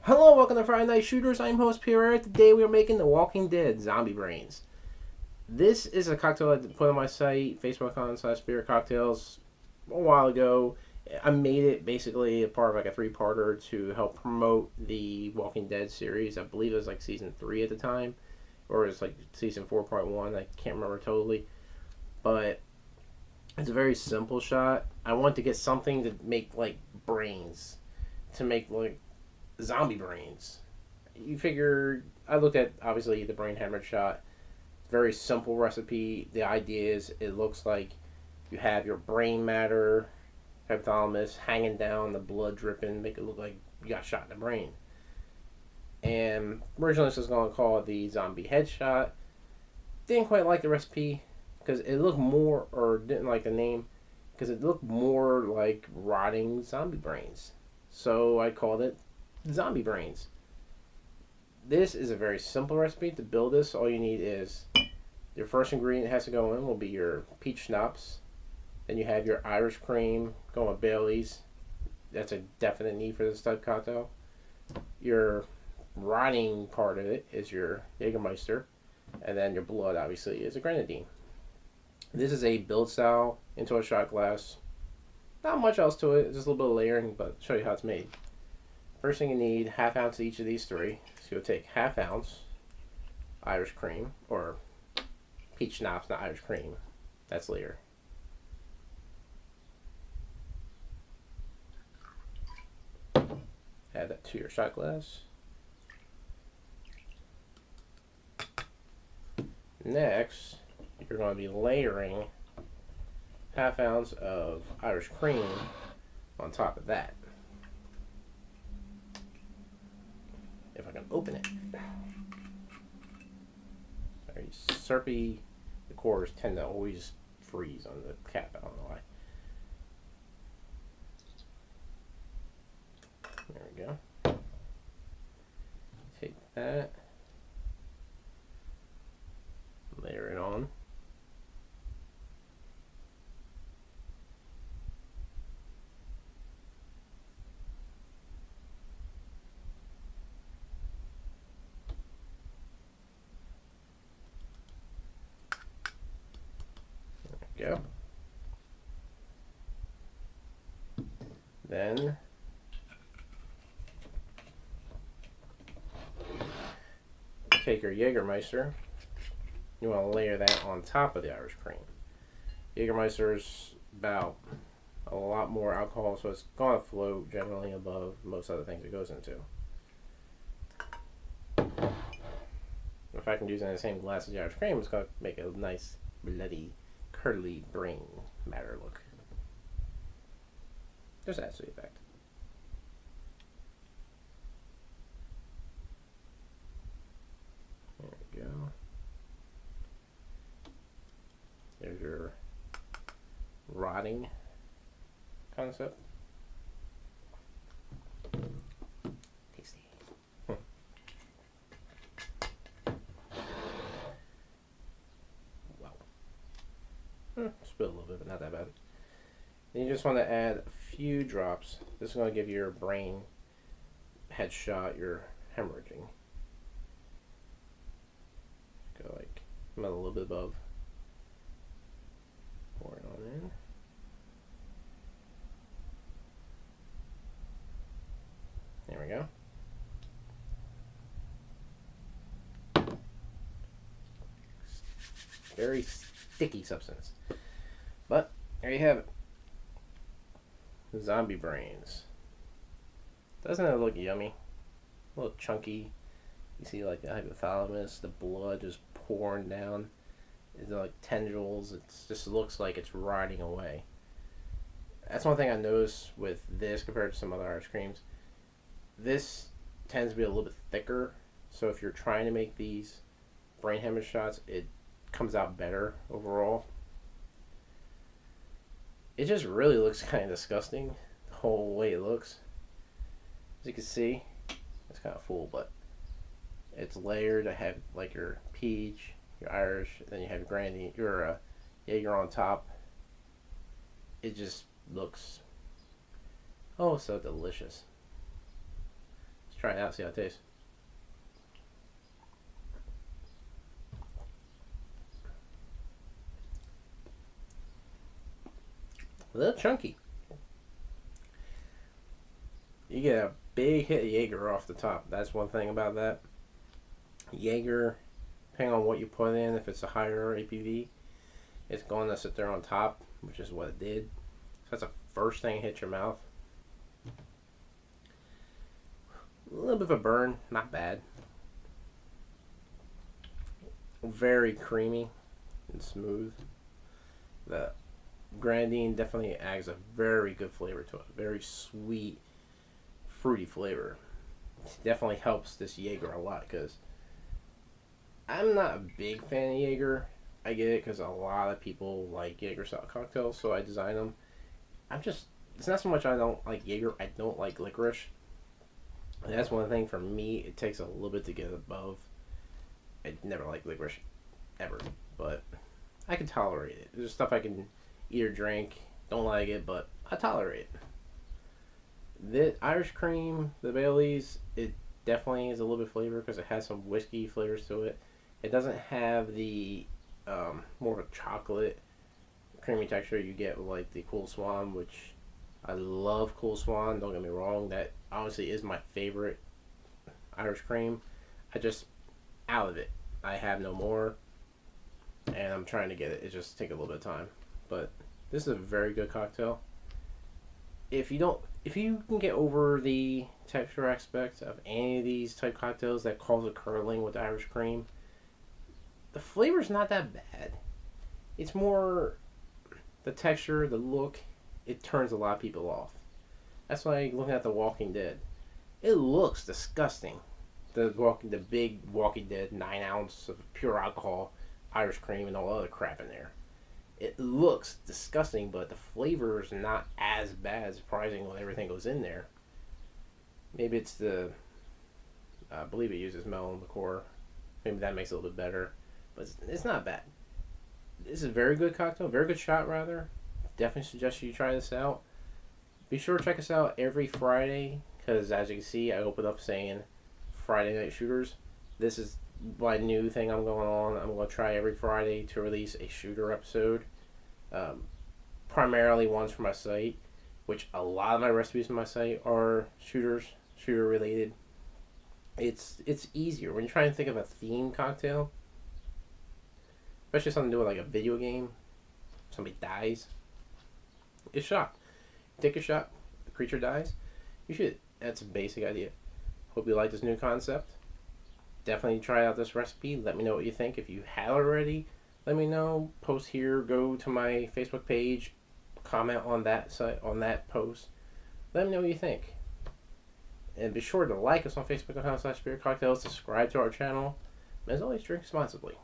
Hello, welcome to Friday Night Shooters. I'm host Pierre. Today we are making The Walking Dead Zombie Brains. This is a cocktail I put on my site, facebook.com/spirit cocktails, a while ago. I made it basically a part of like a three-parter to help promote the Walking Dead series. I believe it was like season 3 at the time, or it was like season 4.1. I can't remember totally, but it's a very simple shot. I want to get something to make like brains, to make like zombie brains. You figure, I looked at obviously the Brain Hemorrhage shot. Very simple recipe. The idea is it looks like you have your brain matter, hypothalamus hanging down, the blood dripping, make it look like you got shot in the brain. And originally this was going to call it the zombie headshot. Didn't quite like the recipe because it looked more, or didn't like the name because it looked more like rotting zombie brains. So I called it zombie brains. This is a very simple recipe. To build this, all you need is your first ingredient that has to go in will be your peach schnapps. Then you have your Irish cream going with Bailey's. That's a definite need for this type of cocktail. Your rotting part of it is your Jagermeister, and then your blood obviously is a Grenadine. This is a build style into a shot glass. Not much else to it, just a little bit of layering, but I'll show you how it's made. First thing you need, half ounce of each of these three. So you'll take half ounce Irish cream, or peach schnapps, not Irish cream. That's later. Add that to your shot glass. Next, you're going to be layering half ounce of Irish cream on top of that. If I can open it. Very syrupy. The cores tend to always freeze on the cap. I don't know why. There we go. Take that. Layer it on. Go. Then take your Jagermeister. You want to layer that on top of the Irish cream. Jagermeister is about a lot more alcohol, so it's going to float generally above most other things it goes into. If I can use it in the same glass as the Irish cream, it's going to make a nice bloody curly brain matter look. Just adds to the effect. There we go. There's your rotting concept. Tasty. Spill a little bit, but not that bad. Then you just want to add a few drops. This is going to give your brain headshot, your hemorrhaging. Go like a little bit above. Pour it on in. There we go. Very sticky substance. But there you have it. Zombie brains. Doesn't it look yummy? A little chunky. You see like the hypothalamus, the blood just pouring down. It's like tendrils. It just looks like it's rotting away. That's one thing I noticed with this compared to some other Irish creams. This tends to be a little bit thicker. So if you're trying to make these brain hemorrhage shots, it comes out better overall. It just really looks kind of disgusting, the whole way it looks. As you can see, it's kind of full, but it's layered. I have like your peach, your Irish, then you have your Grenadine, your Jaeger on top. It just looks oh so delicious. try it out, see how it tastes. A little chunky. You get a big hit of Jaeger off the top. That's one thing about that. Jaeger, depending on what you put in, if it's a higher ABV, it's going to sit there on top, which is what it did. So that's the first thing that hits your mouth. A little bit of a burn, not bad. Very creamy and smooth. The Grenadine definitely adds a very good flavor to it. Very sweet, fruity flavor. It definitely helps this Jaeger a lot because I'm not a big fan of Jaeger. I get it because a lot of people like Jaeger style cocktails, so I design them. It's not so much I don't like Jaeger, I don't like licorice. And that's one thing for me, it takes a little bit to get above. I never liked licorice, ever, but I can tolerate it. There's stuff I can eat or drink, don't like it, but I tolerate it. The Irish cream, the Bailey's, it definitely is a little bit flavor because it has some whiskey flavors to it. It doesn't have the more of a chocolate creamy texture you get with like the Cool Swan, which I love Cool Swan, don't get me wrong, that honestly is my favorite Irish cream. I just, out of it, I have no more, and I'm trying to get it. It just takes a little bit of time, but this is a very good cocktail. If you can get over the texture aspect of any of these type cocktails that calls it curdling with Irish cream, the flavor's not that bad. It's more the texture, the look, it turns a lot of people off. That's like looking at The Walking Dead. It looks disgusting. The big Walking Dead 9 ounce of pure alcohol, Irish cream, and all other crap in there. It looks disgusting, but the flavor is not as bad, surprising when everything goes in there. Maybe it's I believe it uses melon liqueur. Maybe that makes it a little bit better, but it's not bad. This is a very good cocktail, very good shot rather. Definitely suggest you try this out. Be sure to check us out every Friday, because as you can see, I opened up saying Friday Night Shooters. This is my new thing I'm going on. I'm going to try every Friday to release a shooter episode. Primarily ones for my site, which a lot of my recipes on my site are shooter related. It's easier when you're trying to think of a theme cocktail, especially something to do with like a video game. Somebody dies. It's shot. Take a shot. The creature dies. You should. That's a basic idea. Hope you like this new concept. Definitely try out this recipe. Let me know what you think. If you have already, let me know. Post here. Go to my Facebook page. Comment on that site, on that post. Let me know what you think. And be sure to like us on Facebook.com/spiritcocktails. Subscribe to our channel. And as always, drink responsibly.